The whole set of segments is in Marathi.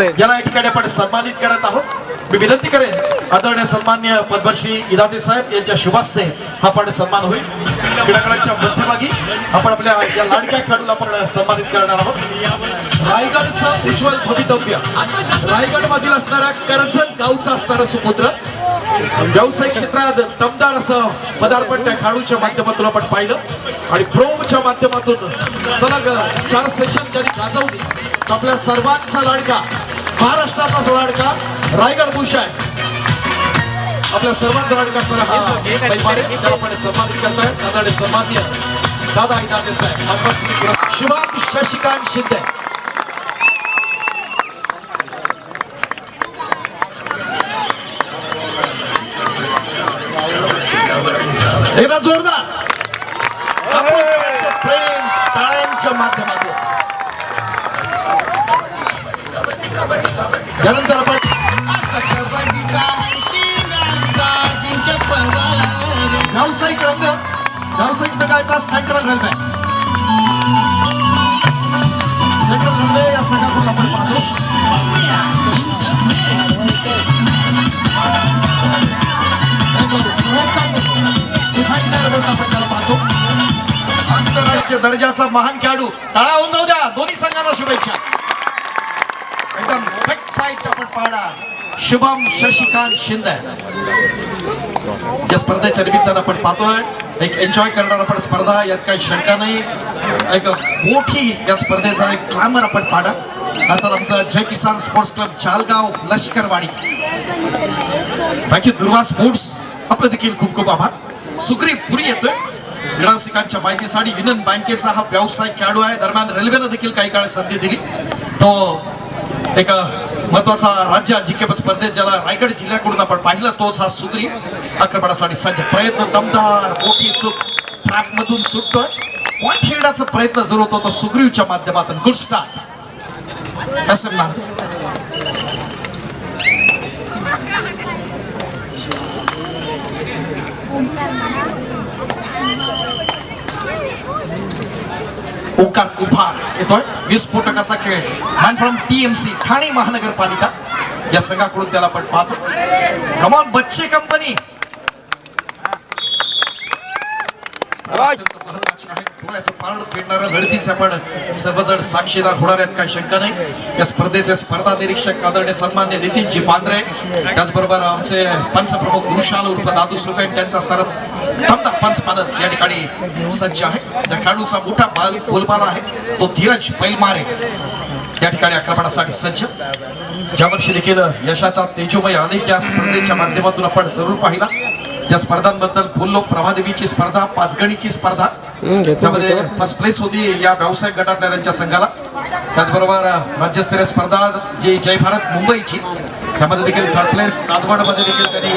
याला या ठिकाणी आपण सन्मानित करत आहोत। मी विनंती करेन आदरणीय सन्माननीय पद्मश्री इरादे साहेब यांच्या शुभास्ते हा पण सन्मान होईल। क्रीडांगणाच्या मध्यभागी आपण आपल्या या लाडक्या खेळाडूला आपण सन्मानित करणार आहोत। रायगडचं उज्ज्वल भवितव्य, रायगड मधील असणारा कर्जत गावचा असणारा सुपुत्र, व्यावसायिक क्षेत्रात दमदार असं पदार्पण त्या खेळाडूच्या माध्यमातून आपण पाहिलं आणि प्रोमच्या माध्यमातून सलग 4 सेशन त्यांनी गाजवली। आपल्या सर्वांचा लाडका, महाराष्ट्राचा लाडका रायगड भूषण, आपल्या सर्वांचा लाडका असणारा हा त्याला आपण सन्मानित करतायत आदरणीय सन्माननीय दादा इरादे साहेब, शुभम शशिकांत शिंदे। एकदा जोरदार प्रेम टाळ्यांच्या माध्यमातून त्यानंतर आपण व्यावसायिक रंग, व्यावसायिक संघाचा सेंट्रल रंग आहे। सेंट्रल रंग या संघातून आपण पाहतो आंतरराष्ट्रीय दर्जाचा महान खेळाडू। टाळा होऊन जाऊ द्या दोन्ही संघांना शुभेच्छा। एकदम फिट फाईट आपण पाहणार शुभम शशिकांत शिंदे। या स्पर्धेच्या निमित्तानं आपण पाहतोय एक एन्जॉय करणार आपण स्पर्धा, यात काही शंका नाही। एक मोठी या स्पर्धेचा एक ग्लॅमर आपण पाहणार। अर्थात आमचं जय किसान स्पोर्ट्स क्लब चालगाव लष्करवाडी, थँक्यू दुर्वा स्पोर्ट्स, आपलं देखील खूप खूप आभार। सुग्रीव पुरी येतोय क्रीडारसिकांच्या माहितीसाठी। विनन बँकेचा हा व्यावसायिक खेळाडू आहे। दरम्यान रेल्वेनं देखील काही काळ संधी दिली। तो एक महत्वाचा राज्य अजिंक्यपद स्पर्धेत ज्याला रायगड जिल्ह्याकडून आपण पाहिलं तोच हा सुग्रीव आक्रमणासाठी सज्ज। प्रयत्न दमदार, मोठी चूक ट्रॅक मधून सुटतोय। पॉइंट खेळण्याचा प्रयत्न जर होतो तो सुग्रीवच्या माध्यमातून। गुड स्टार्ट असं ना ओकार कुभार येतोय। विस्फोटक असा खेळ मॅन फ्रॉम TMC ठाणे महानगरपालिका या संघाकडून त्याला आपण पाहतो। कमॉन बच्चे कंपनी डोळ्याचं पारड फेडणाऱ्या लढतीचे आपण सर्वजण साक्षीदार होणार आहेत, काही शंका नाही। या स्पर्धेचे स्पर्धा निरीक्षक आदरणीय सन्मान्य नितीनजी पांढरे, त्याचबरोबर आमचे पंच प्रमुख गुरुशाल उर्फ दादू सुरवे त्यांचा असणारा दमदार पंच पालक या ठिकाणी सज्ज आहे। ज्या खेळाडूचा मोठा बोलबाला आहे तो धीरज पैलमारे या ठिकाणी आक्रमणासाठी सज्ज। यावर्षी देखील यशाचा तेजोमय अनेक या स्पर्धेच्या माध्यमातून आपण जरूर पाहिला। ज्या स्पर्धांबद्दल बोललो, प्रभादेवीची स्पर्धा, पाचगणीची स्पर्धा ज्यामध्ये फर्स्ट प्लेस होती या व्यावसायिक गटातल्या त्यांच्या संघाला, त्याचबरोबर राज्यस्तरीय स्पर्धा जी जय भारत मुंबईची त्यामध्ये देखील थर्ड प्लेस, कादवाडमध्ये देखील त्यांनी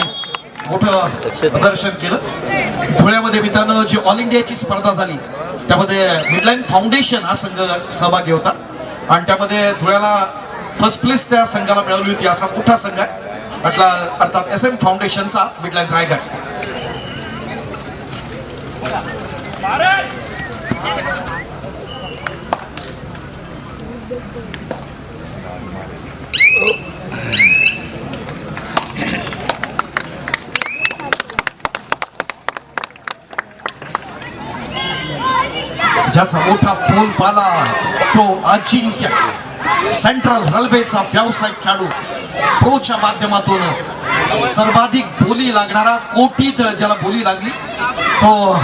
मोठं प्रदर्शन केलं। धुळ्यामध्ये मित्रांनो जी ऑल इंडियाची स्पर्धा झाली त्यामध्ये मिडलाईन फाउंडेशन हा संघ सहभागी होता आणि त्यामध्ये धुळ्याला फर्स्ट प्लेस त्या संघाला मिळवली होती। असा मोठा संघ आहे अर्थात SM फाउंडेशनचा मिडलाईन रायगड। ज्याचा मोठा पोल पाला तो अजिंक्य सेंट्रल रेल्वेचा व्यावसायिक खेळाडू, प्रोच्या माध्यमातून सर्वाधिक बोली लागणारा, कोटीत ज्याला बोली लागली तो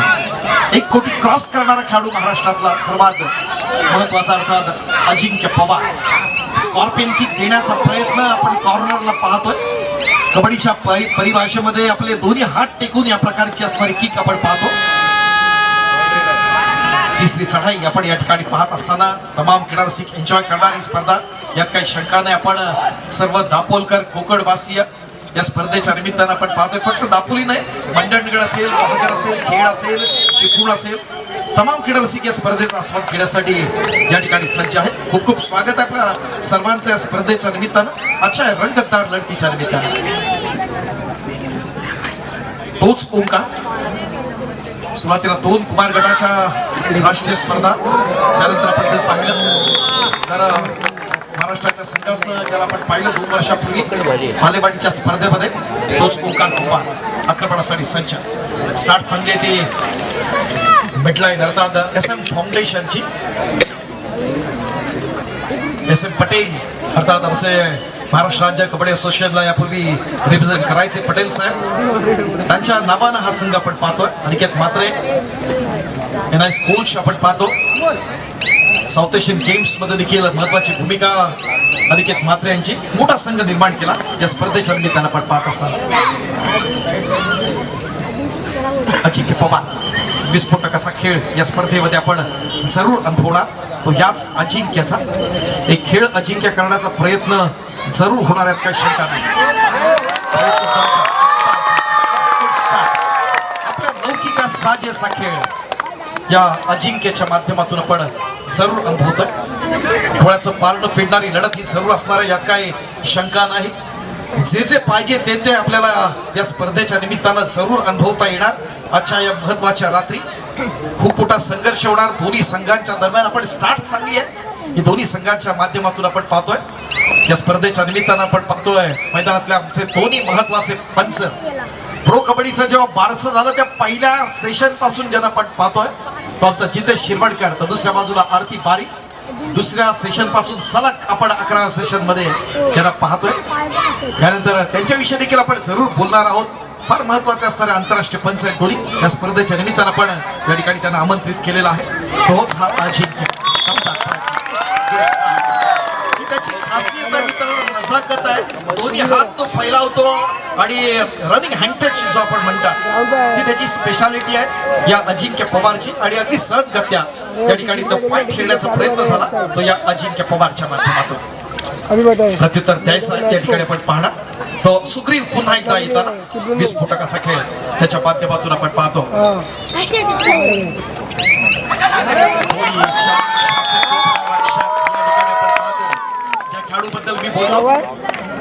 1 कोटी क्रॉस करणारा खेळाडू महाराष्ट्रातला सर्वात महत्वाचा अर्थात अजिंक्य पवार। स्कॉर्पियन किक देण्याचा प्रयत्न आपण कॉर्नरला पाहतोय। कबड्डीच्या परिभाषेमध्ये आपले दोन्ही हात टेकून या प्रकारची असणारी किक आपण पाहतो। तिसरी चढाई आपण या ठिकाणी पाहत असताना तमाम क्रीडारसिक एन्जॉय करणारी स्पर्धा, यात काही शंका नाही। आपण सर्व दापोलकर कोकणवासीय या स्पर्धेच्या निमित्तानं आपण पाहतोय। फक्त दापोली नाही, मंडणगड असेल, बहादर असेल, खेड असेल, चिपळूण असेल, तमाम क्रीडारसिक या स्पर्धेचा आस्वाद घेण्यासाठी या ठिकाणी सज्ज आहे। खूप खूप स्वागत आहे आपल्या सर्वांचं या स्पर्धेच्या निमित्तानं, आजच्या रंगतदार लढतीच्या निमित्तानं। तोच ओंकार सुरुवातीला 2 कुमार गटाच्या राष्ट्रीय स्पर्धा, त्यानंतर आपण जर पाहिलं तर महाराष्ट्राच्या संघातनं ज्याला आपण पाहिलं 2 वर्षापूर्वी बालेवाडीच्या स्पर्धेमध्ये, तोच ओंकार कुंभार आक्रमणासाठी सज्ज. स्टार्ट चांगली ती मिडलाईन अर्थात SM फाउंडेशनची SM पटेल अर्थात आमचे महाराष्ट्र राज्य कबड्डी असोसिएशनला यापूर्वी रिप्रेझेंट करायचे पटेल साहेब, त्यांच्या नावानं हा संघ आपण पाहतोय. अनिकेत म्हात्रे NIS कोच आपण पाहतो. साऊथ एशियन गेम्स मध्ये देखील महत्वाची भूमिका अनिकेत म्हात्रे यांची. मोठा संघ निर्माण केला या स्पर्धेच्या निमित्तानं आपण पाहत असताना. अजिंक्य पवार विस्फोटक असा खेळ या स्पर्धेमध्ये आपण जरूर अनुभवणार. तो याच अजिंक्याचा एक खेळ अजिंक्य करण्याचा प्रयत्न जरूर होणार आहेत, काही शंका नाही. आपल्या लौकिका साजेसा खेळ या अजिंक्यच्या माध्यमातून आपण जरूर अनुभवतोय. डोळ्याचं पारणं फेडणारी लढत ही जरूर असणार आहे, यात काही शंका नाही. जे जे पाहिजे ते आपल्याला या स्पर्धेच्या निमित्तानं जरूर अनुभवता येणार. आजच्या या महत्वाच्या रात्री खूप मोठा संघर्ष होणार दोन्ही संघांच्या दरम्यान. आपण स्टार्ट चांगली आहे ही दोन्ही संघांच्या माध्यमातून आपण पाहतोय. या स्पर्धेच्या निमित्तानं आपण पाहतोय मैदानातले आमचे दोन्ही महत्वाचे पंच. प्रो कबड्डीचं जेव्हा बारसं झालं त्या पहिल्या सेशन पासून ज्यांना आपण पाहतोय तो आमचा जितेश शिरवडकर, तर दुसऱ्या बाजूला आरती बारी. दुसऱ्या सेशन पासून सलग आपण 11 सेशन मध्ये त्यांना पाहतोय. त्यानंतर त्यांच्याविषयी देखील आपण जरूर बोलणार आहोत. फार महत्वाचे असणारे आंतरराष्ट्रीय पंच आहेत दोन्ही. या स्पर्धेच्या निमित्तानं आपण या ठिकाणी त्यांना आमंत्रित केलेला आहे. तोच हा अजिंक्य. त्याची खासियत आहे मित्रांनो, नजाकत आहे. दोन्ही हात तो फैलावतो आणि रनिंग हँडटच जो आपण म्हणतात ती त्याची स्पेशालिटी आहे या अजिंक्य पवारची. आणि अगदी सहजगत्या या ठिकाणी तो पॉईंट खेळण्याचा प्रयत्न झाला तो या अजिंक्य पवारच्या माध्यमातून. प्रत्युत्तर द्यायचं या ठिकाणी आपण पाहणार. तो सुग्रीव पुन्हा एकदा येताना विस्फोटक असा खेळ त्याच्या माध्यमातून आपण पाहतो. ज्या खेळाडूबद्दल मी बोललो,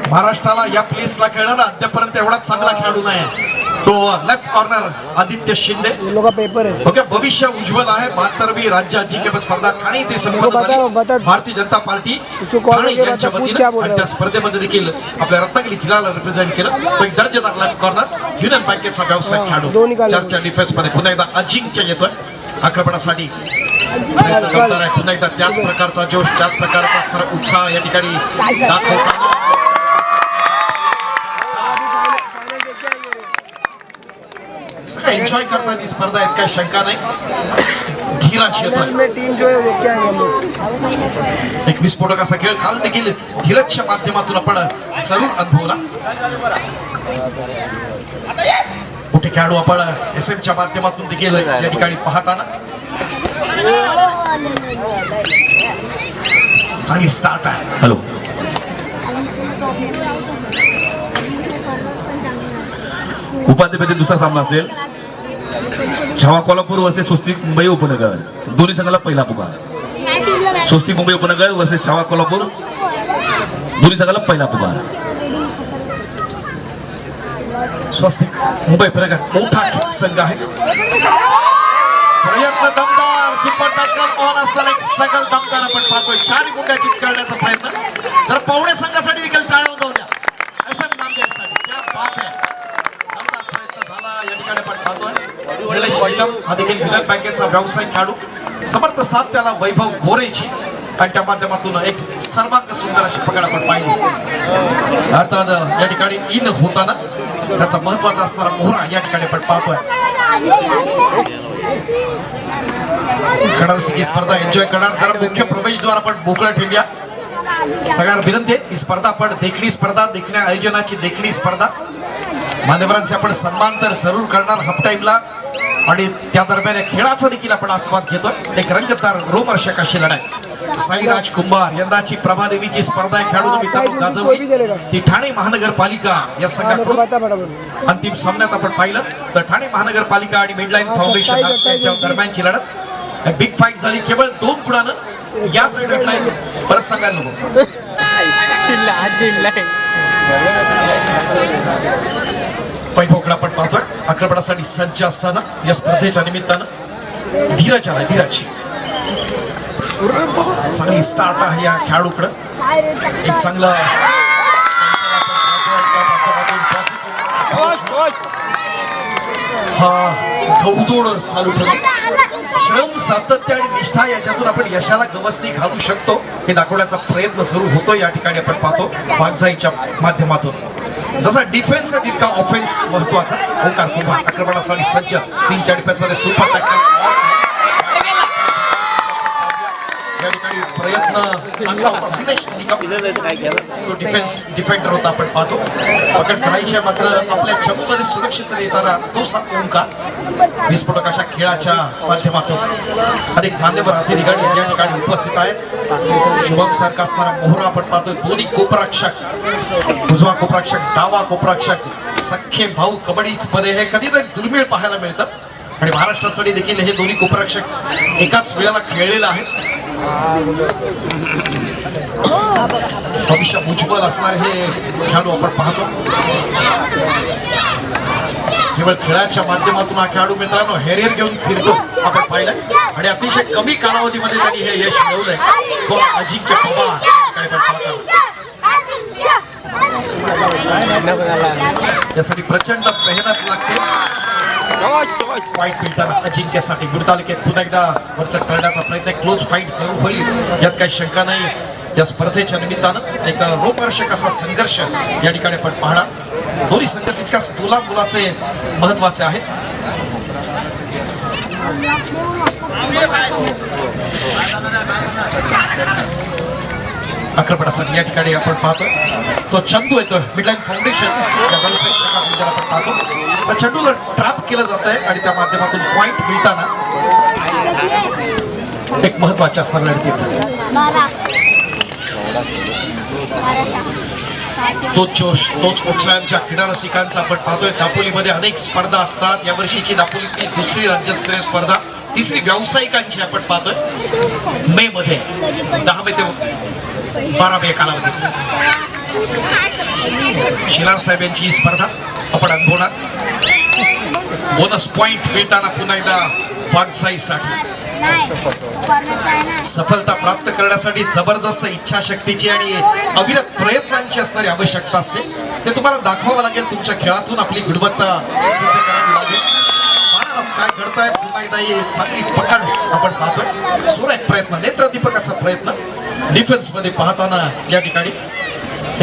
महाराष्ट्राला या प्लेसला खेळणारा अद्यापर्यंत एवढा चांगला खेळाडू नाही तो left corner Aditya Shinde. Okay, भविष्य उज्ज्वल आहे. 72वी राज्य अजिंक्यपद स्पर्धा ठाणे येथे संपन्न झाली. भारतीय जनता पार्टी ठाणे यांच्या वतीने आणि त्या स्पर्धेमध्ये देखील आपल्या रत्नागिरी जिल्ह्याला रिप्रेझेंट केलं. तो एक दर्जेदार लेफ्ट कॉर्नर युनियन बँकेचा व्यावसायिक खेळाडू. चर्चा डिफेन्स मध्ये पुन्हा एकदा अजिंक्य येतोय आक्रमणासाठी. पुन्हा एकदा त्याच प्रकारचा जोश, त्याच प्रकारचा असणारा उत्साह या ठिकाणी दाखवताना सगळे एन्जॉय करतात ही स्पर्धा, आहेत काही शंका नाही. धीराज येतोय. एक विस्फोटक असा खेळ काल देखील धीरजच्या माध्यमातून आपण जरूर अनुभवला. मोठे खेळाडू आपण SMच्या माध्यमातून देखील या ठिकाणी पाहताना चांगली स्टार्ट आहे. हॅलो, उपाध्यपदी दुसरा सामना असेल छावा कोल्हापूर वर्सेस स्वस्तिक मुंबई उपनगर. दोन्ही संघाला पहिला पुकार. स्वस्तिक मुंबई उपनगर वर्सेस छावा कोल्हापूर, दोन्ही संघाला पहिला पुकार. स्वस्तिक मुंबई उपनगर मोठा संघ आहे. प्रयत्न दमदार, सुपर टॅकल ऑन असताना एक स्ट्रगल दमदार आपण पाहतोय. 4 गुंड्या चित करण्याचा प्रयत्न. जर पावणे संघासाठी देखील टाळ्या वाजवल्या SM नांदेडसाठी. क्या बात आहे, दमदार प्रयत्न झाला या ठिकाणी आपण पाहतोय. निलेश शिलम हा देखील युनियन बँकेचा व्यावसायिक खेळाडू. समर्थ साथ त्याला वैभव बोरेची आणि त्या माध्यमातून एक सर्वांग सुंदर अशी पकड आपण पाहिली. अर्थात या ठिकाणी इन होताना त्याचा महत्वाचा असणारा मोहरा या ठिकाणी आपण पाहतोय. ही स्पर्धा एन्जॉय करणार. जरा मुख्य प्रवेशद्वार आपण मोकळं ठेवूया. सगळ्यांना विनंती आहे, ही स्पर्धा आपण देखणी स्पर्धा, देखण्या आयोजनाची देखणी स्पर्धा. मान्यवरांचे आपण सन्मान तर जरूर करणार हाफ टाइमला आणि त्या दरम्यान या खेळाचा देखील आपण आस्वाद घेतोय. एक रंगतदार रोमहर्षक अशी लढाई. साईराज कुंभार यंदाची प्रभादेवीची स्पर्धा खेळाडू मित्रांनो गाजवली. ती ठाणे महानगरपालिका या संघाकडून अंतिम सामन्यात आपण पाहिलं तर ठाणे महानगरपालिका आणि मिडलाईन फाउंडेशन यांच्या दरम्यानची लढत बिग फाईट झाली. केवळ 2 गुणानं याच डेडलाईन परत सांगायला नको. पैपोकडे आपण पाहतोय आक्रमणासाठी सज्ज असताना या स्पर्धेच्या निमित्तानं धीरज आला. धीरज चांगली स्टार्ट आहे या खेळाडूकडं. एक चांगलं हा घौदोड चालू ठेवतो. श्रम, सातत्य आणि निष्ठा याच्यातून आपण यशाला गवसणी घालू शकतो हे दाखवण्याचा प्रयत्न सुरू होतो. या ठिकाणी आपण पाहतो वागजाईच्या माध्यमातून जसा डिफेन्स आहे तितका ऑफेन्स महत्वाचा. ओंकार कुमार आक्रमणासाठी सज्ज. 3 डिफेन्स मध्ये सुपर टॅकल. या ठिकाणी प्रयत्न चांगला होता. दिनेश निकम जो डिफेंडर होता आपण पाहतो. पकड करायची आहे मात्र आपल्या चमूमध्ये सुरक्षित येताना तो साथ ओंकार. विस्फोटक अशा खेळाच्या माध्यमातून अनेक मान्यवर अतिथीगण या ठिकाणी उपस्थित आहेत. शुभम सारखा असणारा मोहरा आपण पाहतोय. दोन्ही कोपराक्षक, उजवा कोपराक्षक, डावा कोपराक्षक, सख्खे भाऊ कबड्डी मध्ये हे कधीतरी दुर्मिळ पाहायला मिळतं आणि महाराष्ट्रासाठी देखील हे दोन्ही कोपराक्षक एकाच वेळेला खेळलेले आहेत. भविष्य उज्ज्वल असणारे हे खेळाडू आपण पाहतो. केवळ खेळाच्या माध्यमातून हा खेळाडू मित्रांनो हेरियर घेऊन फिरतो आपण पाहिलंय आणि अतिशय कमी कालावधीमध्ये त्यांनी हे यश मिळवलंय. तो अजिंक्य पवार आपण पाहतो. यासाठी प्रचंड मेहनत लागते. फाईट मिळताना अजिंक्यसाठी गुडतालुक्यात पुन्हा एकदा वरचढ करण्याचा प्रयत्न. क्लोज फाईट सुरू होईल यात काही शंका नाही. या स्पर्धेच्या निमित्तानं एक रोमहर्षक असा संघर्ष या ठिकाणी आपण पाहणार. दोन्ही संघ तितक्याच मुलाचे महत्वाचे आहे. आक्रमणासाठी या ठिकाणी आपण पाहतोय तो चंदू येतोय. मिडलाईन फाउंडेशन या व्यावसायिक संघात आपण पाहतो. त्या चंदूला ट्रॅप केलं जात आहे आणि त्या माध्यमातून पॉइंट मिळताना एक महत्वाचे असणार लढतीत तोच जोश, तोच उत्साहांच्या क्रीडा रसिकांचा आपण पाहतोय. दापोलीमध्ये अनेक स्पर्धा असतात. या वर्षीची दापोलीतली दुसरी राज्यस्तरीय स्पर्धा, तिसरी व्यावसायिकांची आपण पाहतोय मे मध्ये 10 मे ते 12 मे कालावधीत. शिलार साहेब यांची ही स्पर्धा आपण अनुभवणार. बोनस पॉइंट मिळताना पुन्हा एकदा वागसाईसाठी सफलता प्राप्त करण्यासाठी जबरदस्त इच्छाशक्तीची आणि अविरत प्रयत्नांची असणारी आवश्यकता असते. ते तुम्हाला दाखवावं लागेल. तुमच्या खेळातून आपली गुणवत्ता सिद्ध करावी लागेल. काय घडतंय पुन्हा एकदा ही चांगली पकड आपण पाहतोय. सुरेख प्रयत्न, नेत्रदीपक असा प्रयत्न डिफेन्स मध्ये पाहताना या ठिकाणी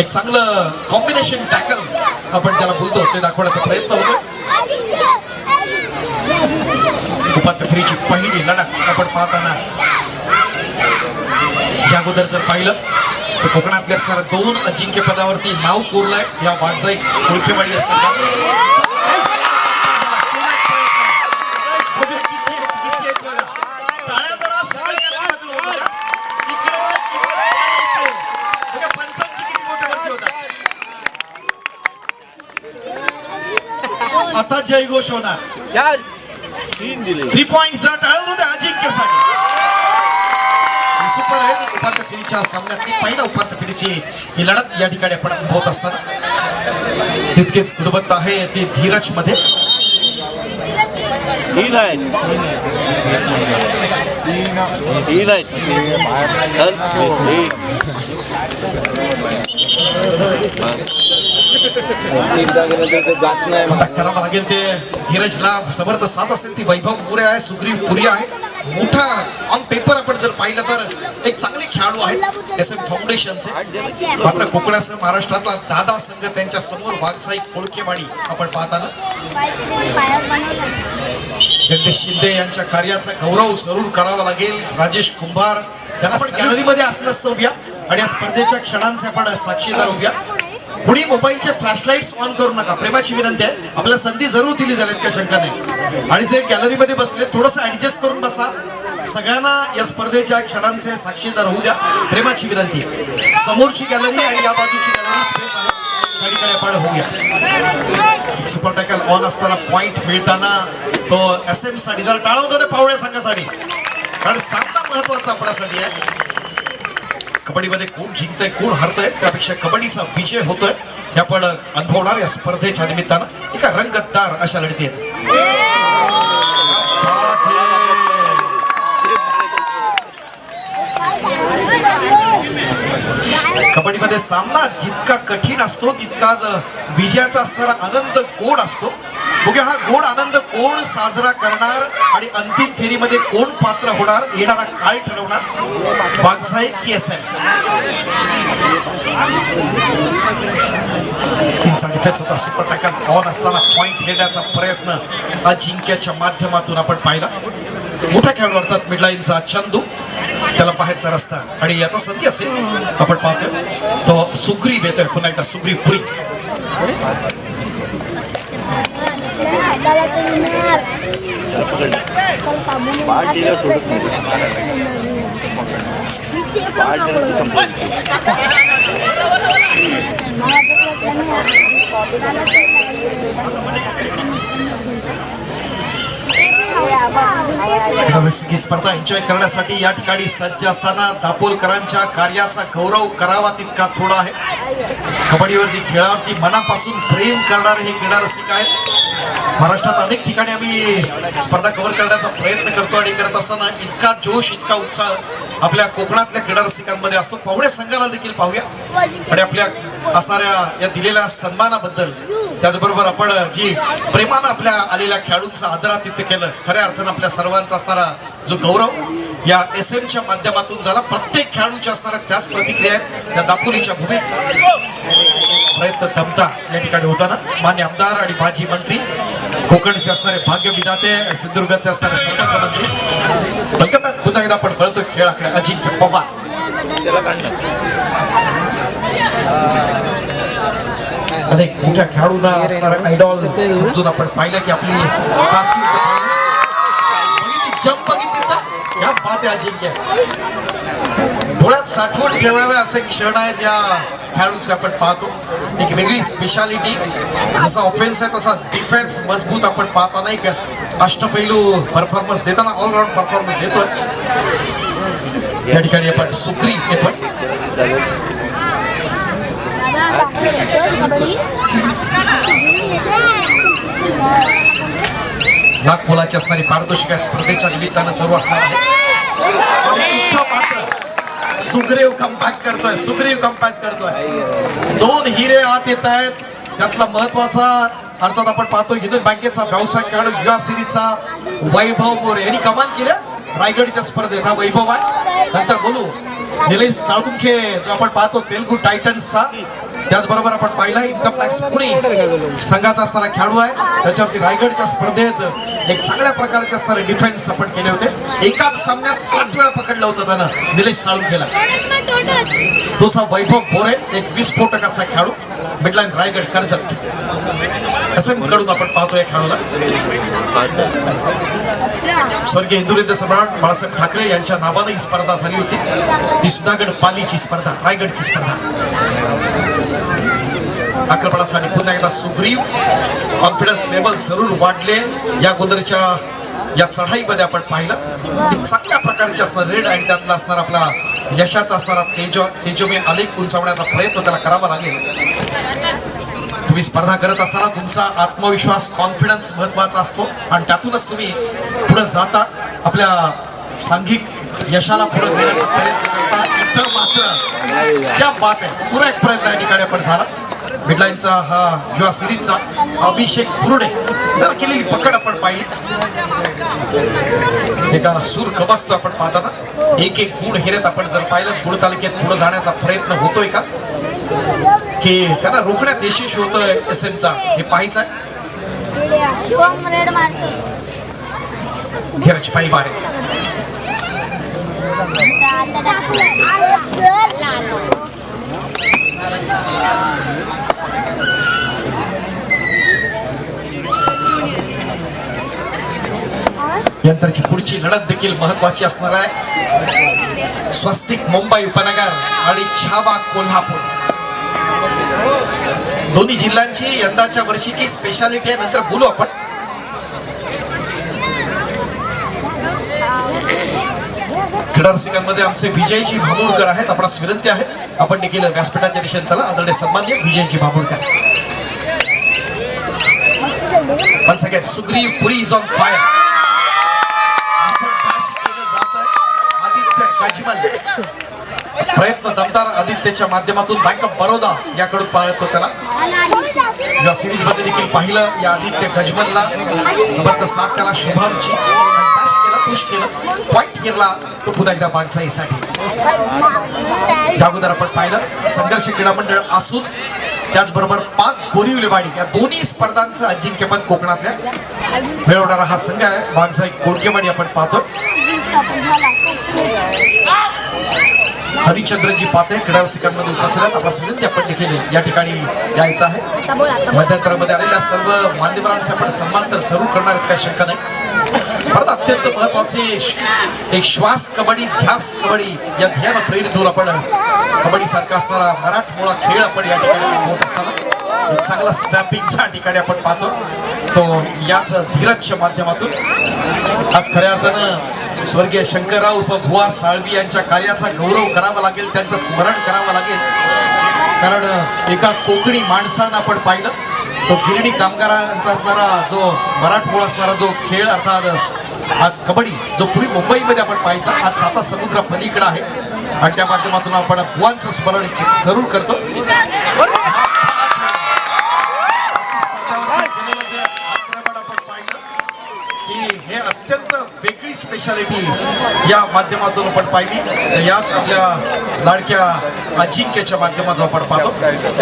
एक चांगलं कॉम्बिनेशन टॅकल आपण ज्याला बोलतो ते दाखवण्याचा प्रयत्न होतो. उपांत्य फेरीची पहिली लढत आपण पाहताना या अगोदर जर पाहिलं तर कोकणातले असणाऱ्या 2 अजिंक्य पदावरती नाव कोरलंय या वागजाई कोळखेवाडी या संघात. आता जय घोष होणार. 3 पॉइंट्स टाळत होते अजिंक्यसाठी. सुपर हिट उपांत्य फेरीच्या सामन्यातली पहिला उपांत्य फेरीची ही लढत या ठिकाणी आपण अनुभवत असताना तितकेच गुणवत्ता आहे ती धीरज मध्ये. करावं लागेल ते धीरजला समर्थ साथ असेल ती वैभव मोरे आहे, सुग्रीव पुरी आहे. मोठा ऑन पेपर आपण जर पाहिलं तर एक चांगले खेळाडू आहेत SM फाउंडेशनचे. मात्र कोकणासह महाराष्ट्रातला दादा संघ त्यांच्या समोर वागसाई कोळखेवाडी आपण पाहताना जगदीश शिंदे यांच्या कार्याचा गौरव जरूर करावा लागेल. राजेश कुंभार त्यांना गॅलरीमध्ये असणंच नव्या आणि या स्पर्धेच्या क्षणांचे आपण साक्षीदार होऊया. कुणी मोबाईलचे फ्लॅशलाईट्स ऑन करू नका, प्रेमाची विनंती आहे. आपल्याला संधी जरूर दिली जाईल इतक्या शंका नाही. आणि जे गॅलरीमध्ये बसले थोडंसं ऍडजस्ट करून बसा. सगळ्यांना या स्पर्धेच्या क्षणांचे साक्षीदार होऊ द्या, प्रेमाची विनंती. समोरची गॅलरी आणि या बाजूची गॅलरी स्पेस आहे, त्या ठिकाणी आपण होऊया. सुपर टॅकल ऑन असताना पॉइंट मिळताना तो SM साठी जरा टाळवतो ते पावड्या संघासाठी, कारण सामना महत्वाचा आपल्यासाठी आहे. कबड्डीमध्ये कोण जिंकतंय कोण हरतंय त्यापेक्षा कबड्डीचा विजय होतोय हे आपण अनुभवणार या स्पर्धेच्या निमित्तानं एका रंगतदार अशा लढतीत. कबड्डीमध्ये सामना जितका कठीण असतो तितकाच विजयाचा असणारा आनंद गोड असतो. बघूया हा गोड आनंद कोण साजरा करणार आणि अंतिम फेरीमध्ये कोण पात्र होणार, येणारा काळ ठरवणार, बागसाई की एसएम. तीनचा डिफेन्स होता, सुपर टॅकल ऑन असताना पॉइंट घेण्याचा प्रयत्न अजिंक्यच्या माध्यमातून आपण पाहिला. मोठा खेळाडू अर्थात मिडलाईनचा चंदू, त्याला बाहेरचा रस्ता आणि आता संधी असेल आपण पाहतोय तो सुग्रीव येतोय पुन्हा एकदा, सुग्रीव पुरी. ही स्पर्धा एन्जॉय करण्यासाठी या ठिकाणी सज्ज असताना दापोलकरांच्या कार्याचा गौरव करावा तितका थोडा आहे. कबड्डीवरती खेळावरती मनापासून प्रेम करणारे हे क्रीडा रसिक आहेत. महाराष्ट्रात अनेक ठिकाणी आम्ही स्पर्धा कव्हर करण्याचा प्रयत्न करतो आणि करत असताना इतका जोश, इतका उत्साह आपल्या कोकणातल्या क्रीडा रसिकांमध्ये असतो. पाहुण्या संघाला देखील पाहूया आणि आपल्या असणाऱ्या या दिलेल्या सन्मानाबद्दल, त्याचबरोबर आपण जी प्रेमानं आपल्या आलेल्या खेळाडूंचं आदरातिथ्य केलं, खऱ्या अर्थानं आपल्या सर्वांचा असणारा जो गौरव या एसएमच्या माध्यमातून झाला. प्रत्येक खेळाडूच्या असणाऱ्या त्याच प्रतिक्रिया आहेत. त्या दापोलीच्या भूमीत प्रयत्न दमता या ठिकाणी होताना मान्य आमदार आणि माजी मंत्री, कोकणचे असणारे भाग्य विधाते, सिंधुदुर्गाचे असणारे संपर्क मंत्री, पुन्हा एकदा आपण कळतो खेळाकडे. अजिंक्य पवार अनेक मोठ्या खेळाडूंना असणारा आयडॉल समजून आपण पाहिलं की आपली जंप बघितली ना, या बात आहे अजिंक्य. डोळ्यात साठवून ठेवावे असे क्षण आहेत या खेळाडूचे आपण पाहतो. एक वेगळी स्पेशालिटी, जसा ऑफेन्स आहे तसा डिफेन्स मजबूत आपण पाहताना एक अष्टपैलू परफॉर्मन्स देताना, ऑलराऊंड परफॉर्मन्स देतोय. या ठिकाणी आपण सुग्रीव येतोय. लाख मोलाची असणारी पारितोषिक स्पर्धेच्या निमित्तानं सर्व असणार आहे. मात्र सुग्रीव कमबॅक करतोय, सुग्रीव कमबॅक करतोय. दोन हिरे आत येत आहेत. त्यातला महत्वाचा अर्थात आपण पाहतो युनियन बँकेचा व्यावसायिक खेळाडू युवा सिरीजचा वैभव मोरे यांनी कमाल केल्या रायगडच्या स्पर्धेत. हा वैभव आहे. नंतर बोलू निलेश साळुंखे जो आपण पाहतो तेलुगू टायटन्सचा, त्याचबरोबर आपण पाहिला इन्कम टॅक्स पुणे संघाचा असणारा खेळाडू आहे. त्याच्यावरती रायगडच्या स्पर्धेत एक चांगल्या प्रकारचे असणारे डिफेन्स आपण केले होते. एकाच सामन्यात 7 वेळा पकडलं होतं त्यानं निलेश साळुंखेला. तोचा वैभव बोरे एक विस्फोटक असा खेळाडू, मिडलाईन रायगड कर्जत असं कडून आपण पाहतो या खेळाडूला. स्वर्गीय हिंदुहृदय सम्राट बाळासाहेब ठाकरे यांच्या नावानं ही स्पर्धा झाली होती. ती सुधागड पालीची स्पर्धा, रायगडची स्पर्धा. आक्रमणासाठी पुन्हा एकदा सुग्रीव. कॉन्फिडन्स लेवल जरूर वाढले या गोदरच्या या चढाईमध्ये आपण पाहिलं. चांगल्या प्रकारचे असणार रेड आणि त्यातला असणार आपला यशाचा असणारा तेजोमय आलेख उंचावण्याचा प्रयत्न त्याला करावा लागेल. तुम्ही स्पर्धा करत असताना तुमचा आत्मविश्वास, कॉन्फिडन्स महत्वाचा असतो आणि त्यातूनच तुम्ही पुढे जाता, आपल्या सांघिक यशाला पुढे नेण्याचा प्रयत्न करता. इथं मात्र क्या बात आहे, सुरेख प्रयत्न या ठिकाणी आपण झाला. मिडलाईनचा हा युवा सिरीजचा अभिषेक बुर्डे त्याला केलेली पकड आपण पाहिली. एका सूर कबसतो आपण पाहताना. एक एक गुण हिरेत आपण जर पाहिलं, गुण तालुक्यात पुढे जाण्याचा प्रयत्न होतोय का, की त्यांना रोखण्यात यशस्वी होतोय एसएमचा, हे पाहायचं आहे. धीरज पायवारे यंत्रची पुढची लढत देखील महत्वाची असणार आहे. स्वस्तिक मुंबई उपनगर आणि छावा कोल्हापूर दोन्ही जिल्ह्यांची यंदाच्या वर्षीची स्पेशालिटी आहे. नंतर बोलू आपण. क्रीडा रसिकांमध्ये आमचे विजयजी भांबुळकर आहेत. आपणास विनंती आहे आपण देखील व्यासपीठाच्या दिशेने चला. आदरणीय सन्माननीय Vijayji भांबुळकर. Once again, Sugriv Puri is on fire. Aditya काजमल प्रयत्न दमदार आदित्यच्या माध्यमातून बँक ऑफ बरोदा याकडून पाहतो त्याला. या सिरीज मध्ये देखील पाहिलं या आदित्य गजमनला समर्थ साथ त्याला शुभमची पुश केलं, पॉइंट केला तो पुन्हा एकदा बाणसाईसाठी. त्या अगोदर आपण पाहिलं संघर्ष क्रीडा मंडळ असून त्याचबरोबर पाक बोरिवलेवाडी या दोन्ही स्पर्धांचं अजिंक्यपद कोकणातल्या मिळवणारा हा संघ आहे. बाणसाई कोडकेवाडी आपण पाहतो. हरिचंद्रजी पाते क्रीडा रसिकांमध्ये उपस्थित आपला विनंती आपण देखील या ठिकाणी यायचं आहे. मध्यंतरामध्ये आलेल्या सर्व मान्यवरांचा आपण सन्मान तर जरूर करणार आहेत, काही शंका नाही. स्पर्धा अत्यंत महत्वाची एक श्वास कबड्डी ध्यास कबड्डी या ध्येयानं प्रेरित होऊन आपण कबड्डी सारखा असणारा मराठमोळा खेळ आपण या ठिकाणी होत असताना एक चांगला स्टॅम्पिंग या ठिकाणी आपण पाहतो तो याच धीरजच्या माध्यमातून. आज खऱ्या अर्थानं स्वर्गीय शंकरराव उप भुवा साळवी यांच्या कार्याचा गौरव करावा लागेल, त्यांचं स्मरण करावं लागेल. कारण एका कोकणी माणसानं आपण पाहिलं तो गिरणी कामगारांचा असणारा जो मराठमोळा असणारा जो खेळ अर्थात आज कबड्डी जो पूर्वी मुंबईमध्ये आपण पाहायचा आज साता समुद्र पलीकडे आहे आणि त्या माध्यमातून आपण भुवांचं स्मरण जरूर करतो. हे अत्यंत वेगळी स्पेशालिटी या माध्यमातून आपण पाहिली तर याच आपल्या लाडक्या अजिंक्यच्या माध्यमातून आपण पाहतो.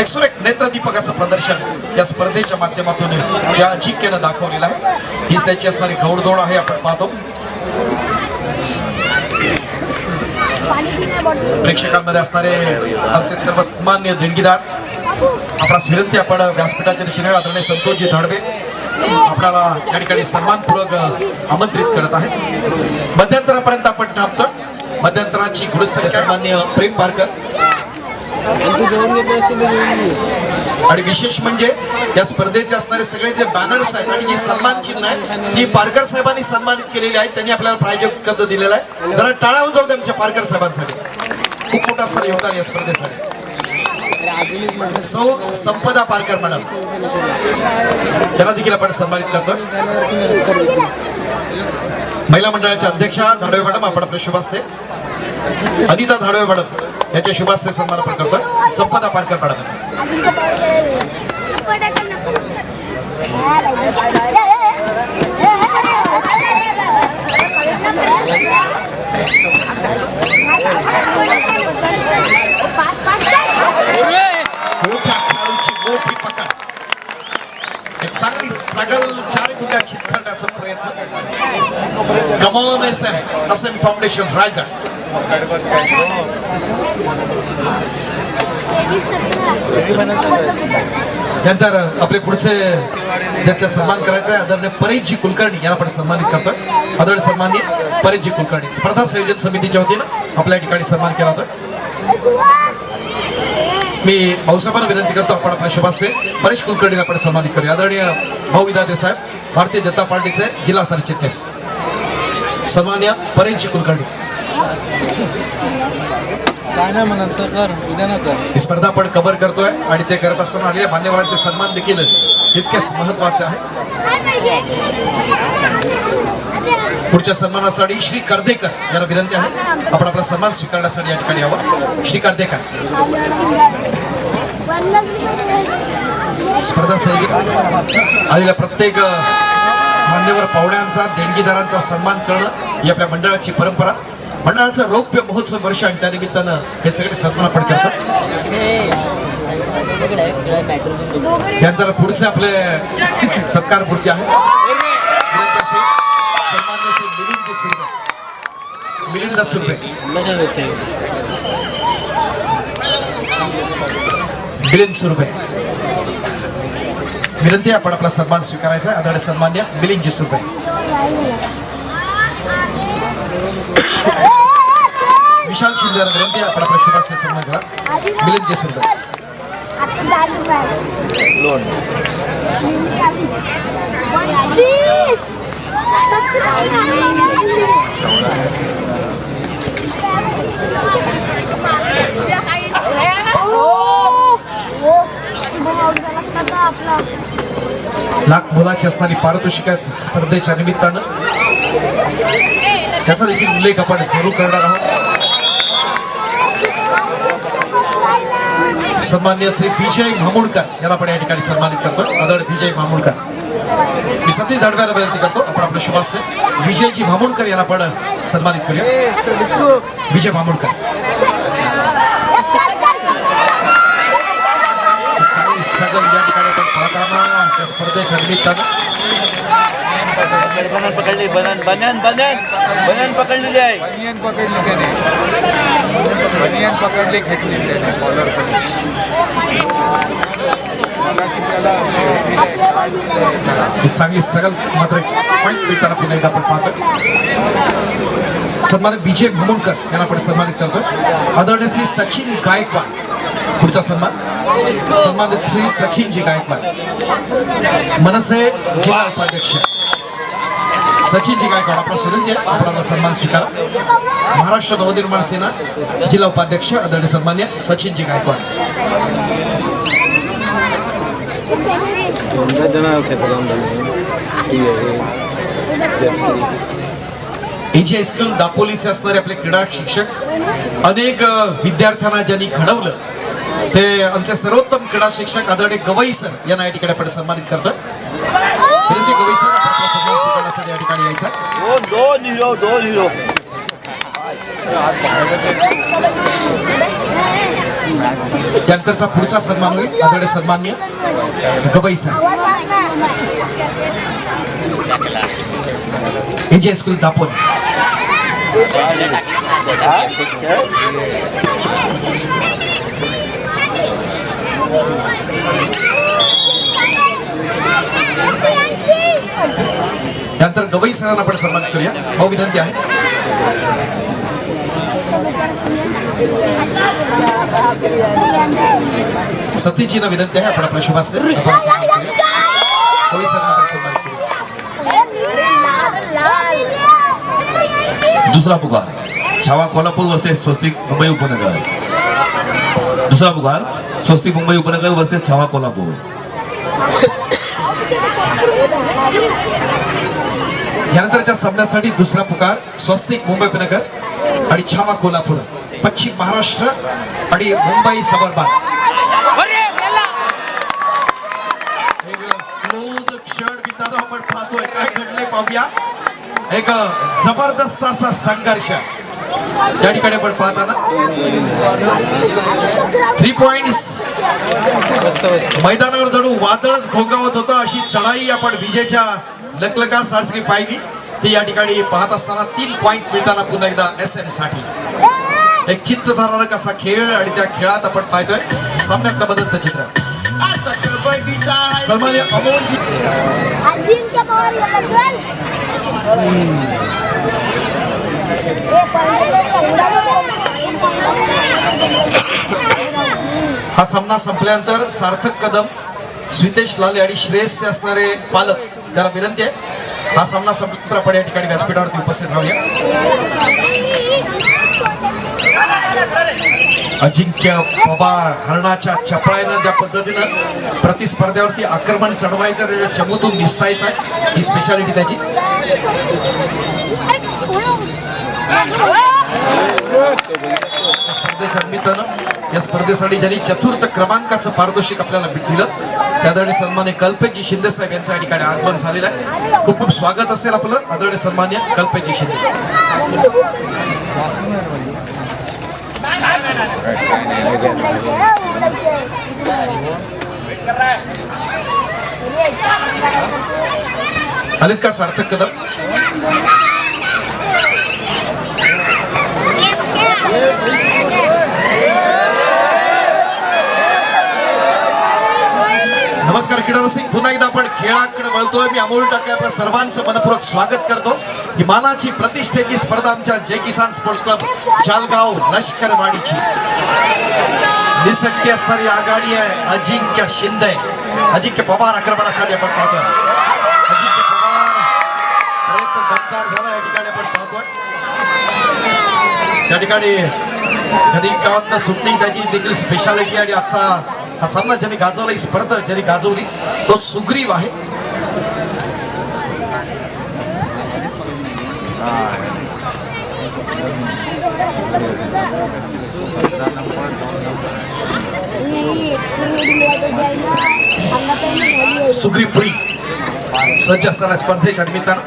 एक सुरेख नेत्रदीपक असं प्रदर्शन या स्पर्धेच्या माध्यमातून या अजिंक्यनं दाखवलेलं आहे. हीच त्याची असणारी घौडदौड आहे आपण पाहतो. प्रेक्षकांमध्ये असणारे आमचे सर्वमान्य देणगीदार आपला विनंती आपण व्यासपीठाच्या दिशेने आदरणीय संतोषजी धाडवे आपल्याला या ठिकाणी सन्मानपूर्वक आमंत्रित करत आहे. मध्यंतरापर्यंत आपण थांबतो. मध्यंतराची गुरुसरी सन्माननीय प्रेम पारकर आणि विशेष म्हणजे या स्पर्धेचे असणारे सगळे जे बॅनर्स आहेत आणि जी सन्मान चिन्ह आहेत ती पारकर साहेबांनी सन्मानित केलेली आहेत. त्यांनी आपल्याला प्रायोजक दिलेलं आहे. जरा टाळ्या जाऊ द्या आमच्या पारकर साहेबांसाठी. खूप मोठं असणारं योगदान या स्पर्धेसाठी. सौ संपदा पारकर मॅडम त्यांना देखील आपण सन्मानित करतो. महिला मंडळाच्या अध्यक्षा धाडवे मॅडम आपण आपले शुभास्ते अनिता धाडवे मॅडम यांच्या शुभास्ते सन्मान आपण करतो. संपदा पारकर मॅडम मोठ्या खेळाडूची मोठी पकड एक चांगली स्ट्रगल 4 गुंड्या चितखंडाचा प्रयत्न कमॉन एसएम फाउंडेशन रायगड नंतर आपले पुढचे ज्याचा सन्मान करायचा आहे आदरणीय परेशजी कुलकर्णी यांना आपण सन्मानित करतोय. आदरणीय सन्माननीय परेशजी कुलकर्णी स्पर्धा संयोजन समितीच्या वतीनं आपल्या ठिकाणी सन्मान केला होता. मी भाऊसाहेबांना विनंती करतो आपण आपल्या शुभास्ते परेश कुलकर्णीला आपण सन्मानित करूया. आदरणीय भाऊ विदाते साहेब भारतीय जनता पार्टीचे जिल्हा सरचिटणीस सन्मान्य परेशजी कुलकर्णी. ही स्पर्धा आपण कव्हर करतोय आणि ते करत असताना आलेल्या मान्यवरांचे सन्मान देखील तितकेच महत्वाचे आहे. पुढच्या सन्मानासाठी श्री कर्देकर यांना विनंती आहे आपण आपला सन्मान स्वीकारण्यासाठी या ठिकाणी यावं. श्री कर्देकर स्पर्धा सहभागी आलेल्या प्रत्येक मान्यवर पाहुण्यांचा देणगीदारांचा सन्मान करणं ही आपल्या मंडळाची परंपरा. मंडळाचं रौप्य महोत्सव वर्ष आणि त्या निमित्तानं हे सगळे सन्मान आपण करतो. त्यानंतर पुढचे आपले सत्कार मूर्ती आहे सन्मान्य श्री मिलिंद सुर्वे मिलिंद सुर्वे विनंती आपण आपला सन्मान स्वीकारायचा आहे. आदरणीय सन्मान्य मिलिंदजी सुर्वे. विशाल शिंदे विनंती आपण आपला शुभास्ते सन्मान करा. मिलिंदजी सुर्वे लाख मुलाची असणारी पारितोषिक स्पर्धेच्या निमित्तानं त्याचा देखील उल्लेख आपण सुरू करणार आहोत. सन्मान्य श्री विजय मामुडकर यांना आपण या ठिकाणी सन्मानित करतो. आदरणीय विजय मामुडकर, मी सतीश दाडव्याला विनंती करतो आपण आपलं शुभास्ते विजयजी मामुडकर यांना आपण सन्मानित करूया. विजय मामुडकर चांगली स्ट्रगल या ठिकाणी आपण पाहताना त्या स्पर्धेच्या निमित्तानं बनान पकडली बनान पकडलेली आहे. बनियान पकडले खेचली त्याने कॉलर पण ही चांगली स्ट्रगल मात्र पॉईंट मिळताना पुन्हा एकदा आपण पाहतो. सन्मानित विजय मामुडकर यांना आपण सन्मानित करतो. आदरणीय श्री सचिन गायकवाड पुढचा सन्मान सन्मानित श्री सचिनजी गायकवाड मनसे जिल्हा उपाध्यक्ष सचिनजी गायकवाड आपला सुरंजी आपला सन्मान स्वीकारा. महाराष्ट्र नवनिर्माण सेना जिल्हा उपाध्यक्ष आदरणीय सन्मान्य सचिनजी गायकवाड. एजी हायस्कूल दापोलीचे असणारे आपले क्रीडा शिक्षक अनेक विद्यार्थ्यांना ज्यांनी घडवलं ते आमचे सर्वोत्तम क्रीडा शिक्षक आदरणीय गवई सर यांना या ठिकाणी आपण सन्मानित करतो. विनंती गवई सर आपला सन्मान स्वीकारण्यासाठी या ठिकाणी यायचा. दोन हिरो त्यानंतरचा पुढचा सन्मान होईल आदरणीय सन्मान्य Gavai sir ag high school Dapoli. त्यानंतर गवई सरांना आपण सन्मानित करूया. भाऊ विनंती आहे सतीजींना विनंती आहे आपण आपल्या शुभास्ते गवई सरांना आपण सन्मानित करूया. दुसरा पुकार छावा कोल्हापूर वर्सेस स्वस्तिक मुंबई उपनगर. दुसरा पुकार स्वस्तिक मुंबई उपनगर वर्सेस छावा कोल्हापूर. यानंतरच्या सामन्यासाठी दुसरा पुकार स्वस्तिक मुंबई उपनगर आणि छावा कोल्हापूर पश्चिम महाराष्ट्र आणि मुंबई सबर्बन. क्षण बितानो आपण पाहतोय काय घडले पाहूया. एक जबरदस्त असा संघर्ष या ठिकाणी आपण पाहताना 3 पॉइंट्स मैदानावर जणू वादळच घोंगावत होतं अशी चढाई आपण विजेच्या लकलकार सारखी पाहिली. ती या ठिकाणी पाहत असताना 3 पॉइंट मिळताना पुन्हा एकदा SM साठी एक चित्तधारक असा खेळ आणि त्या खेळात आपण पाहतोय सामन्यातलं बदलतं चित्र. सन्मान्य अमोलजी हा सामना संपल्यानंतर सार्थक कदम स्वितेश लाले आणि श्रेयसचे असणारे पालक त्याला विनंती आहे हा सामना संपल्यानंतर आपण या ठिकाणी व्यासपीठावरती उपस्थित राहूया. अजिंक्य पवार हरणाच्या चपळाईनं ज्या पद्धतीनं प्रतिस्पर्ध्यावरती आक्रमण चढवायचं त्याच्या चमूतून निसटायचं ही स्पेशालिटी त्याची. स्पर्धेच्या निमित्तानं या स्पर्धेसाठी ज्यांनी चतुर्थ क्रमांकाचं पारितोषिक आपल्याला दिलं त्या आदरणीय सन्मान्य कल्पेशजी शिंदे साहेब यांच्या या ठिकाणी आगमन झालेलं आहे. खूप खूप स्वागत असेल आपलं आदरणीय सन्मान्य कल्पेशजी शिंदे. आलेत का सार्थक कदम. नमस्कार क्रीडा सिंग पुन्हा एकदा आपण खेळाकडे वळतोय. मी अमोल टाकळे आपल्या सर्वांचं मनपूर्वक स्वागत करतो. ही मानाची प्रतिष्ठेची स्पर्धा आमच्या जय किसान स्पोर्ट्स क्लब जालगाव लष्करवाडीची निसटती असणारी आघाडी आहे. अजिंक्य शिंदे अजिंक्य पवार आक्रमणासाठी आपण पाहतोय. अजिंक्य पवार प्रयत्न दमदार झाला या ठिकाणी आपण पाहतोय. या ठिकाणी कधी गावातनं सुटणी त्याची देखील स्पेशालिटी आणि आजचा हा सामना ज्यांनी गाजवला ही स्पर्धा ज्यांनी गाजवली तो सुग्रीव आहे. सुग्रीवपुरी सज्ज असताना स्पर्धेच्या निमित्तानं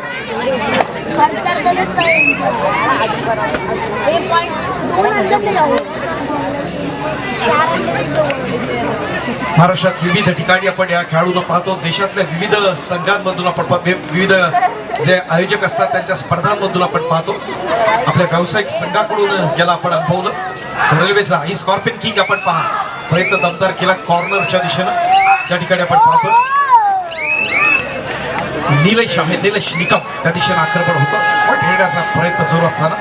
महाराष्ट्रात विविध ठिकाणी आपण या खेळाडूंना पाहतो. देशातल्या विविध संघांमधून आपण विविध जे आयोजक असतात त्यांच्या स्पर्धांमधून आपण पाहतो. आपल्या व्यावसायिक संघाकडून याला आपण अनुभवलं. रेल्वेचा ही स्कॉर्पियन किक आपण पहा प्रयत्न दमदार केला कॉर्नरच्या दिशेनं. ज्या ठिकाणी आपण पाहतो निलेश आहे, निलेश निकम त्या दिशेनं आक्रमण होतं. पण खेळण्याचा प्रयत्न सुरू असताना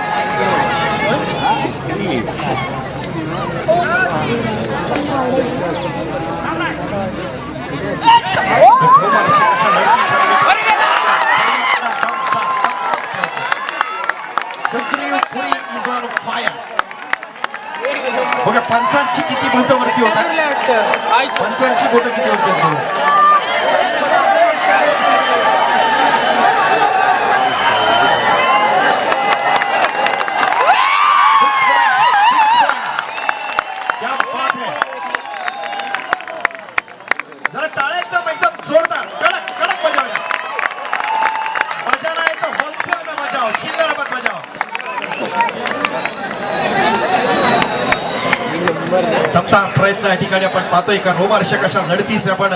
सुग्रीवपुरी इज ऑन फायर. बघा पंचांची किती बोटं वरती होतात, पंचांची बोटं किती वरती होतात. जरा टाळ्या एकदम जोरदार कडक कडक बजावल्या. बजाना है तो होलसेल में बजाओ, चिल्लर मत बजाओ. दमदार प्रयत्न या ठिकाणी आपण पाहतोय का रोमांचक अशा लढतीस आपण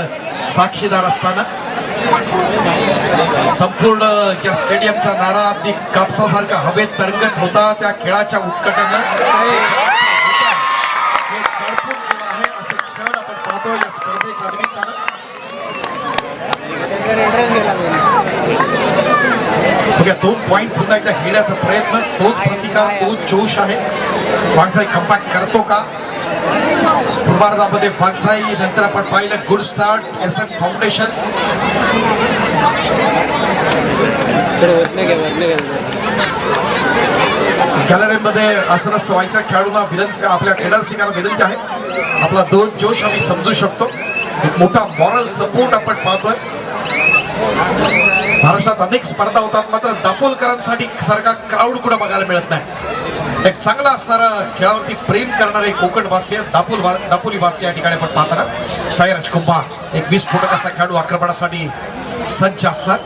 साक्षीदार असताना संपूर्ण त्या स्टेडियमचा नारा अगदी कापसासारखा हवेत तरंगत होता. त्या खेळाच्या उत्कटानं तडपून गेला आहे असे क्षण आपण पाहतो या स्पर्धेच्या निमित्तानं. बघा 2 पॉइंट पुन्हा एकदा खेळण्याचा प्रयत्न, तोच प्रतिकार, तोच जोश आहे. वागजाई कमबॅक करतो का पूर्वार्धामध्ये? वागजाई नंतर आपण पाहिलं गुड स्टार्ट SM फाउंडेशन. गॅलरीमध्ये असं नसतं व्हायचं. खेळाडूंना विनंती, आपल्या क्रीडारसिकांना विनंती आहे आपला दोन जोश आम्ही समजू शकतो. एक मोठा मॉरल सपोर्ट आपण पाहतोय. महाराष्ट्रात अनेक स्पर्धा होतात मात्र दापोलकरांसाठी सारखा क्राऊड कुठं बघायला मिळत नाही. एक चांगला असणारा खेळावरती प्रेम करणारे कोकणवासी दापोलीवासी या ठिकाणी आपण पाहताना साईराज कुंभार एक 20 फुटक असा खेळाडू आक्रमणासाठी सज्ज असणार.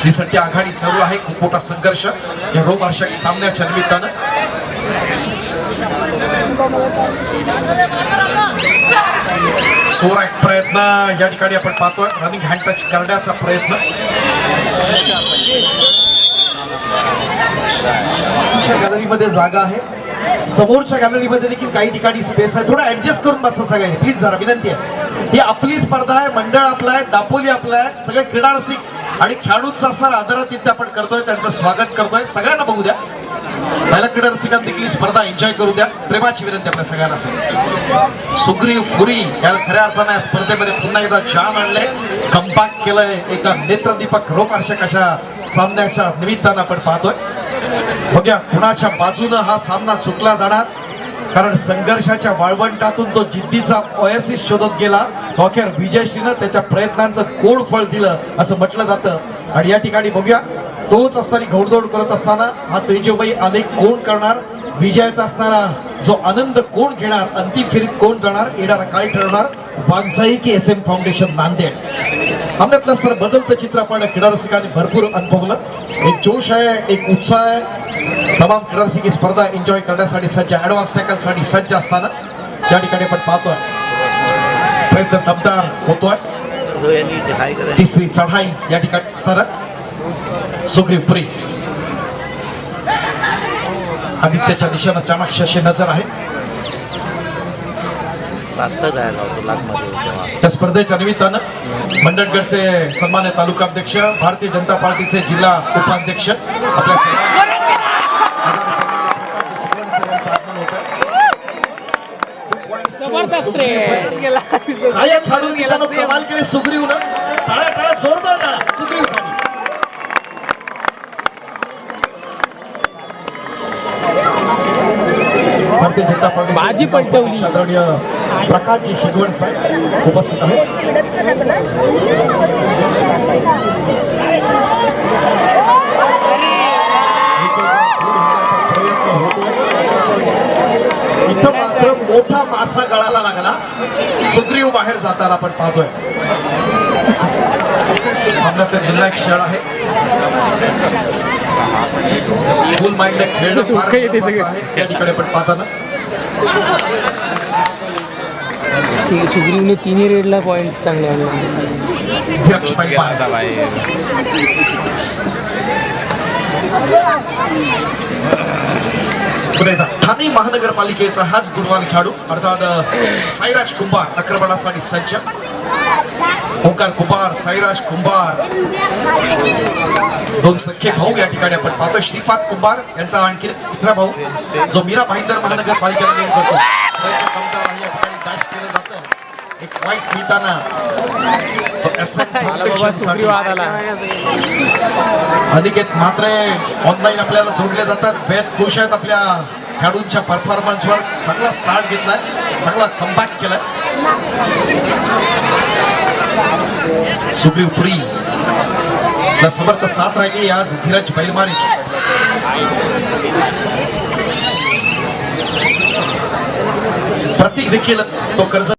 दिसंटी आघाडी चालू आहे. खूप मोठा संघर्ष या रोमहर्षक सामन्याच्या निमित्तानं. सोरा एक प्रयत्न या ठिकाणी आपण पाहतोय. रनिंग हँड टच करण्याचा प्रयत्न. गॅलरीमध्ये जागा आहे, समोरच्या गॅलरीमध्ये देखील काही ठिकाणी स्पेस आहे. थोडं ऍडजस्ट करून बसा सगळे प्लीज, जरा विनंती आहे. ही आपली स्पर्धा आहे, मंडळ आपलं आहे, दापोली आपलं आहे. सगळे क्रीडारसिक आणि खेळाडूंचा असणारा आदरातिथ्य आपण करतोय, त्यांचं स्वागत करतोय. सगळ्यांना बघू द्या, पहिल्या क्रीडारसिकांना देखील स्पर्धा एन्जॉय करू द्या. प्रेमाची विनंती आपल्या सगळ्यांना. सुग्रीवपुरी याला खऱ्या अर्थाने या स्पर्धेमध्ये पुन्हा एकदा जान आणले, कमबॅक केलंय. एका नेत्रदीपक रोमहर्षक अशा सामन्याच्या निमित्तानं आपण पाहतोय. बघूया कुणाच्या बाजूनं हा सामना चुकला जाणार, कारण संघर्षाच्या वाळवंटातून तो जिद्दीचा ओएसिस शोधत गेला. अखेर विजयश्रीनं त्याच्या प्रयत्नांचं कोड फळ दिलं असं म्हटलं जातं. आणि या ठिकाणी बघूया तोच असताना घोडदौड करत असताना हा तेजोबाई आलेख कोण करणार, विजयाचा असणारा जो आनंद कोण घेणार, अंतिम फेरीत कोण जाणार, येणारा काय ठरवणार, वागजाई की SM फाउंडेशन नांदेड. आमच्यातलं स्तर बदलतं चित्र आपण क्रीडारसिकांनी भरपूर अनुभवलं. एक जोश आहे, एक उत्साह आहे. तमाम क्रीडारसिक स्पर्धा एन्जॉय करण्यासाठी सज्ज, ॲडव्हान्स टॅकलसाठी सज्ज असताना या ठिकाणी आपण पाहतोय प्रयत्न दमदार होतोय. तिसरी चढाई या ठिकाणी असताना सुग्रीवपुरी आदित्यच्या दिशेनं चाणक्यशी नजर आहे. त्या स्पर्धेच्या निमित्तानं मंडणगडचे सन्मान्य तालुकाध्यक्ष, भारतीय जनता पार्टीचे जिल्हा उपाध्यक्ष आपल्या खेळाडू गेल्यानं कमाल केली सुग्रीवनं. टाळ्या टाळ्या जोरदार टाळ्या सुग्रीवसाठी. भारतीय जनता पार्टी पलटवली आदरणीय प्रकाशजी शिगवण साहेब उपस्थित आहेत. इथं मात्र मोठा मासा गळाला लागला. सुग्रीव बाहेर जाताना आपण पाहतोय. सामन्यातला निर्णायक क्षण आहे. फुल माइंड खेळणं फार महत्त्वाचं आहे त्या ठिकाणी आपण पाहताना. सुग्रीवने तिन्ही रेडला पॉइंट चांगले आणले. पुढे ठाणे महानगरपालिकेचा हाच गुणवान खेळाडू अर्थात साईराज कुंभार आक्रमणासाठी सज्ज. ओंकार कुंभार, साईराज कुंभार दोन सख्खे भाऊ या ठिकाणी आपण पाहतो. श्रीपाद कुंभार यांचा आणखी तिसरा भाऊ जो मीरा भाईंदर महानगरपालिकेला नेम करतो. या ठिकाणी डॅश केलं जातं. एक पॉइंट मिळताना तो SM फाउंडेशनसाठी अनिकेत म्हात्रे ऑनलाईन आपल्याला जोडले जातात. बेद खुश आहेत आपल्या खेळाडूंच्या परफॉर्मन्सवर. चांगला स्टार्ट घेतलाय, चांगला कमबॅक केलाय. सुग्रीवपुरी समर्थ साथ राहिली आज धीरज बैलमारीची. प्रतीक देखील तो कर्ज